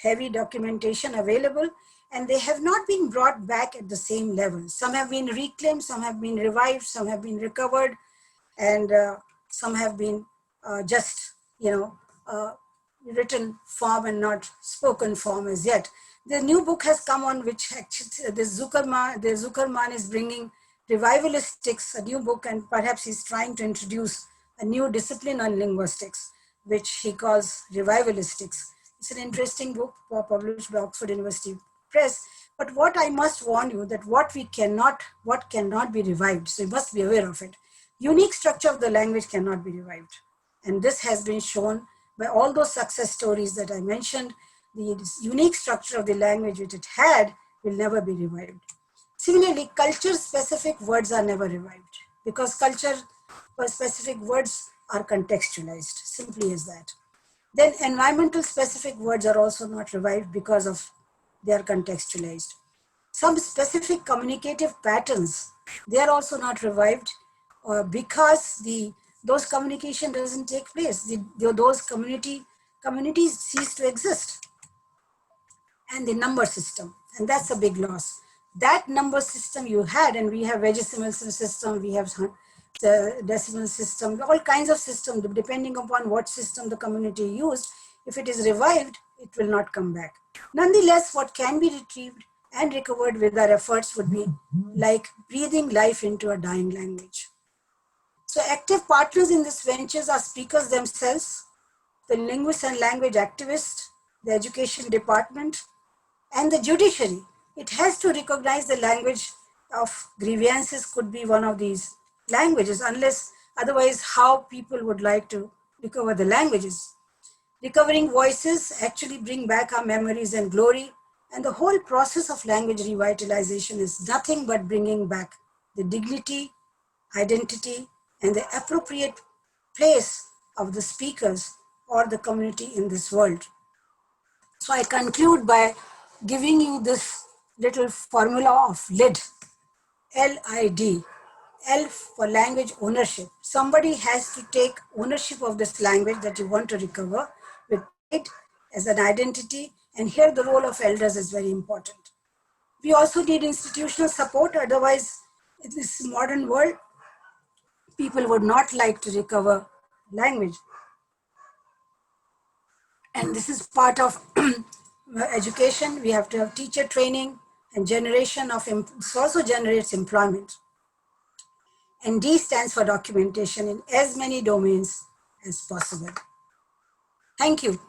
heavy documentation available, and they have not been brought back at the same level. Some have been reclaimed, some have been revived, some have been recovered, and some have been just, written form and not spoken form as yet. The new book has come on, which actually the Zuckerman is bringing revivalistics, a new book, and perhaps he's trying to introduce a new discipline on linguistics, which he calls revivalistics. It's an interesting book published by Oxford University Press. But what I must warn you, that what cannot be revived, so you must be aware of it. Unique structure of the language cannot be revived. And this has been shown by all those success stories that I mentioned. The unique structure of the language which it had will never be revived. Similarly, culture-specific words are never revived, because culture-specific words are contextualized, simply as that. Then environmental specific words are also not revived because of they are contextualized. Some specific communicative patterns, they are also not revived because the those communication doesn't take place. Those communities cease to exist. And the number system, and that's a big loss. That number system you had, and we have decimal system, we have the decimal system, all kinds of systems, depending upon what system the community used. If it is revived, it will not come back. Nonetheless, what can be retrieved and recovered with our efforts would be like breathing life into a dying language. So active partners in this ventures are speakers themselves, the linguists and language activists, the education department, and the judiciary. It has to recognize the language of grievances could be one of these languages, unless otherwise how people would like to recover the languages. Recovering voices actually bring back our memories and glory, and the whole process of language revitalization is nothing but bringing back the dignity, identity, and the appropriate place of the speakers or the community in this world. So I conclude by giving you this little formula of LID, L-I-D, L for language ownership. Somebody has to take ownership of this language that you want to recover with pride as an identity, and here the role of elders is very important. We also need institutional support, otherwise in this modern world, people would not like to recover language. And this is part of education. We have to have teacher training and generation of, this also generates employment. And D stands for documentation in as many domains as possible. Thank you.